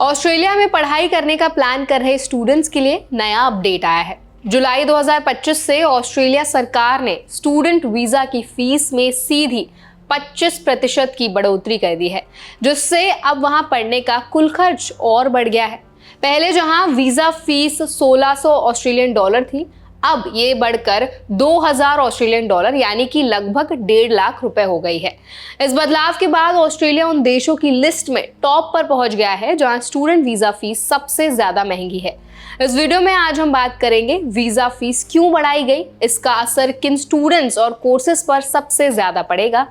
Australia में पढ़ाई करने का प्लान कर रहे स्टूडेंट्स के लिए नया अपडेट आया है। जुलाई 2025 से ऑस्ट्रेलिया सरकार ने स्टूडेंट वीजा की फीस में सीधी 25% की बढ़ोतरी कर दी है, जिससे अब वहां पढ़ने का कुल खर्च और बढ़ गया है। पहले जहां वीजा फीस 1600 ऑस्ट्रेलियन डॉलर थी, अब ये बढ़कर 2000 ऑस्ट्रेलियन डॉलर यानी कि लगभग 1.5 लाख रुपए हो गई है। इस बदलाव के बाद ऑस्ट्रेलिया उन देशों की लिस्ट में टॉप पर पहुंच गया है जहां स्टूडेंट वीजा फीस सबसे ज्यादा महंगी है। इस वीडियो में आज हम बात करेंगे वीजा फीस क्यों बढ़ाई गई, इसका असर किन स्टूडेंट्स और कोर्सेज पर सबसे ज्यादा पड़ेगा,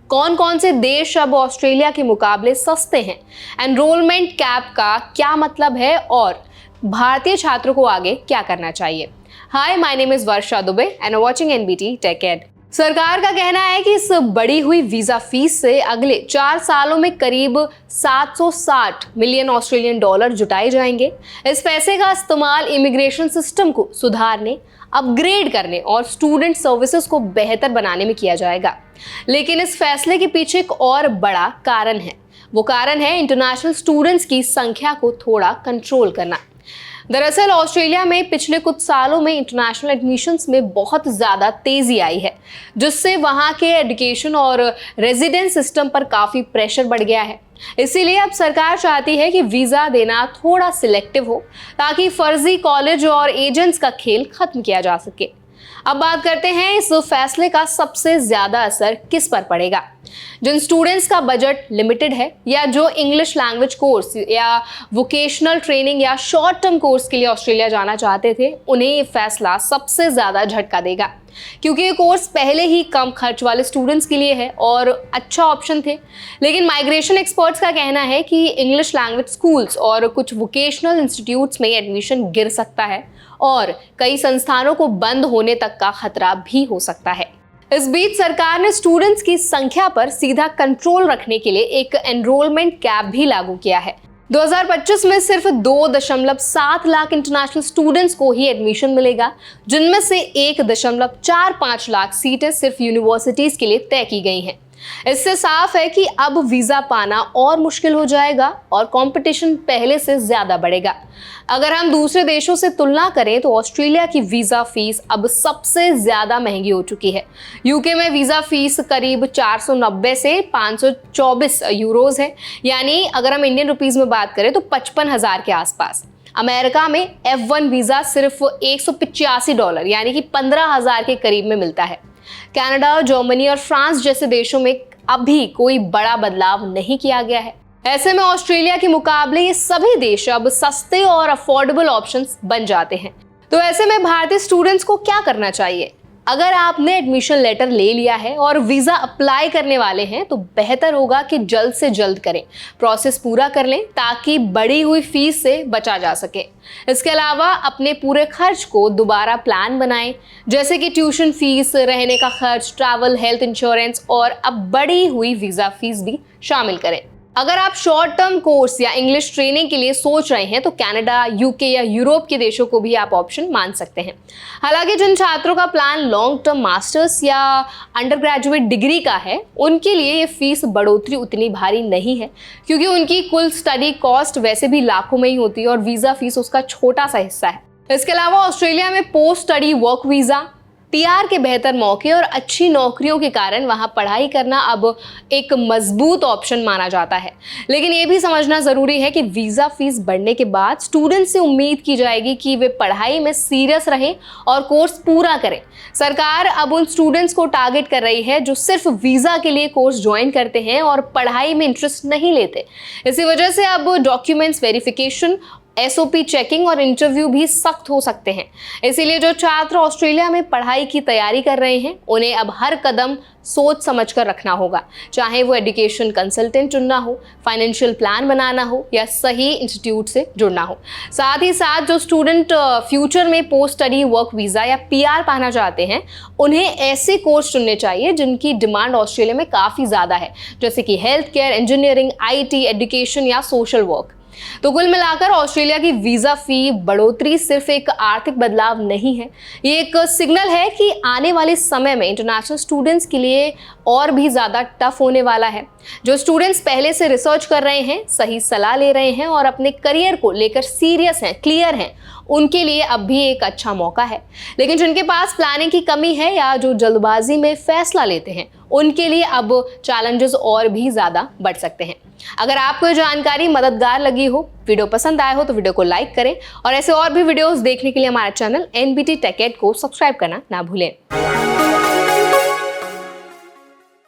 कौन कौन से देश अब ऑस्ट्रेलिया के मुकाबले सस्ते हैं, एनरोलमेंट कैप का क्या मतलब है और भारतीय छात्रों को आगे क्या करना चाहिए। Hi, my name is Varsha Dubey and watching NBT tech ed. सरकार का कहना है कि इस बढ़ी हुई वीजा फीस से अगले 4 सालों में करीब 760 मिलियन ऑस्ट्रेलियन डॉलर जुटाए जाएंगे। इस पैसे का इस्तेमाल इमिग्रेशन सिस्टम को सुधारने, अपग्रेड करने और स्टूडेंट सर्विसेज को बेहतर बनाने में किया जाएगा। लेकिन इस फैसले के पीछे एक और बड़ा कारण है। वो कारण है इंटरनेशनल स्टूडेंट्स की संख्या को थोड़ा कंट्रोल करना। दरअसल ऑस्ट्रेलिया में पिछले कुछ सालों में इंटरनेशनल एडमिशन्स में बहुत ज़्यादा तेज़ी आई है, जिससे वहाँ के एजुकेशन और रेजिडेंस सिस्टम पर काफ़ी प्रेशर बढ़ गया है। इसीलिए अब सरकार चाहती है कि वीज़ा देना थोड़ा सिलेक्टिव हो, ताकि फर्जी कॉलेज और एजेंट्स का खेल खत्म किया जा सके। अब बात करते हैं इस फैसले का सबसे ज़्यादा असर किस पर पड़ेगा। जिन स्टूडेंट्स का बजट लिमिटेड है या जो इंग्लिश लैंग्वेज कोर्स या वोकेशनल ट्रेनिंग या शॉर्ट टर्म कोर्स के लिए ऑस्ट्रेलिया जाना चाहते थे, उन्हें ये फैसला सबसे ज़्यादा झटका देगा, क्योंकि ये कोर्स पहले ही कम खर्च वाले स्टूडेंट्स के लिए है और अच्छा ऑप्शन थे। लेकिन माइग्रेशन एक्सपर्ट्स का कहना है कि इंग्लिश लैंग्वेज स्कूल्स और कुछ वोकेशनल इंस्टीट्यूट्स में एडमिशन गिर सकता है और कई संस्थानों को बंद होने तक का खतरा भी हो सकता है। इस बीच सरकार ने स्टूडेंट्स की संख्या पर सीधा कंट्रोल रखने के लिए एक एनरोलमेंट कैप भी लागू किया है। 2025 में सिर्फ 2.7 लाख इंटरनेशनल स्टूडेंट्स को ही एडमिशन मिलेगा, जिनमें से 1.45 लाख सीटें सिर्फ यूनिवर्सिटीज के लिए तय की गई हैं। इससे साफ है कि अब वीजा पाना और मुश्किल हो जाएगा और कंपटीशन पहले से ज्यादा बढ़ेगा। अगर हम दूसरे देशों से तुलना करें तो ऑस्ट्रेलिया की वीजा फीस अब सबसे ज्यादा महंगी हो चुकी है। यूके में वीजा फीस करीब 490 से 524 यूरोज है, यानी अगर हम इंडियन रुपीस में बात करें तो 55,000 के आसपास। अमेरिका में F1 वीजा सिर्फ $185 यानी कि 15,000 के करीब में मिलता है। कनाडा, जर्मनी और फ्रांस जैसे देशों में अभी कोई बड़ा बदलाव नहीं किया गया है। ऐसे में ऑस्ट्रेलिया के मुकाबले ये सभी देश अब सस्ते और अफोर्डेबल ऑप्शंस बन जाते हैं। तो ऐसे में भारतीय स्टूडेंट्स को क्या करना चाहिए? अगर आपने एडमिशन लेटर ले लिया है और वीज़ा अप्लाई करने वाले हैं तो बेहतर होगा कि जल्द से जल्द करें, प्रोसेस पूरा कर लें ताकि बढ़ी हुई फीस से बचा जा सके। इसके अलावा अपने पूरे खर्च को दोबारा प्लान बनाएं, जैसे कि ट्यूशन फीस, रहने का खर्च, ट्रैवल, हेल्थ इंश्योरेंस और अब बढ़ी हुई वीज़ा फीस भी शामिल करें। अगर आप शॉर्ट टर्म कोर्स या इंग्लिश ट्रेनिंग के लिए सोच रहे हैं तो कनाडा, यूके या यूरोप के देशों को भी आप ऑप्शन मान सकते हैं। हालांकि जिन छात्रों का प्लान लॉन्ग टर्म मास्टर्स या अंडर ग्रेजुएट डिग्री का है, उनके लिए ये फीस बढ़ोतरी उतनी भारी नहीं है, क्योंकि उनकी कुल स्टडी कॉस्ट वैसे भी लाखों में ही होती है और वीज़ा फीस उसका छोटा सा हिस्सा है। इसके अलावा ऑस्ट्रेलिया में post study work visa, PR के बेहतर मौके और अच्छी नौकरियों के कारण वहां पढ़ाई करना अब एक मजबूत ऑप्शन माना जाता है। लेकिन ये भी समझना जरूरी है कि वीजा फीस बढ़ने के बाद स्टूडेंट से उम्मीद की जाएगी कि वे पढ़ाई में सीरियस रहें और कोर्स पूरा करें। सरकार अब उन स्टूडेंट्स को टारगेट कर रही है जो सिर्फ वीजा के लिए कोर्स ज्वाइन करते हैं और पढ़ाई में इंटरेस्ट नहीं लेते। इसी वजह से अब डॉक्यूमेंट्स वेरिफिकेशन, SOP चेकिंग और इंटरव्यू भी सख्त हो सकते हैं। इसीलिए जो छात्र ऑस्ट्रेलिया में पढ़ाई की तैयारी कर रहे हैं, उन्हें अब हर कदम सोच समझकर रखना होगा, चाहे वो एजुकेशन कंसल्टेंट चुनना हो, फाइनेंशियल प्लान बनाना हो या सही इंस्टीट्यूट से जुड़ना हो। साथ ही साथ जो स्टूडेंट फ्यूचर में पोस्ट स्टडी वर्क वीज़ा या PR पाना चाहते हैं, उन्हें ऐसे कोर्स चुनने चाहिए जिनकी डिमांड ऑस्ट्रेलिया में काफ़ी ज़्यादा है, जैसे कि health care, engineering, IT, education या सोशल वर्क। तो कुल मिलाकर ऑस्ट्रेलिया की वीजा फी बढ़ोतरी सिर्फ एक आर्थिक बदलाव नहीं है, ये एक सिग्नल है कि आने वाले समय में इंटरनेशनल स्टूडेंट्स के लिए और भी ज़्यादा टफ होने वाला है। जो स्टूडेंट्स पहले से रिसर्च कर रहे हैं, सही सलाह ले रहे हैं और अपने करियर को लेकर सीरियस हैं, क्लियर हैं, उनके लिए अब भी एक अच्छा मौका है। लेकिन जिनके पास प्लानिंग की कमी है या जो जल्दबाजी में फैसला लेते हैं, उनके लिए अब चैलेंजेस और भी ज़्यादा बढ़ सकते हैं। अगर आपको ये जानकारी मददगार लगी हो, वीडियो पसंद आया हो तो वीडियो को लाइक करें और ऐसे और भी वीडियोस देखने के लिए हमारा चैनल NBT Tech Ed को सब्सक्राइब करना ना भूलें।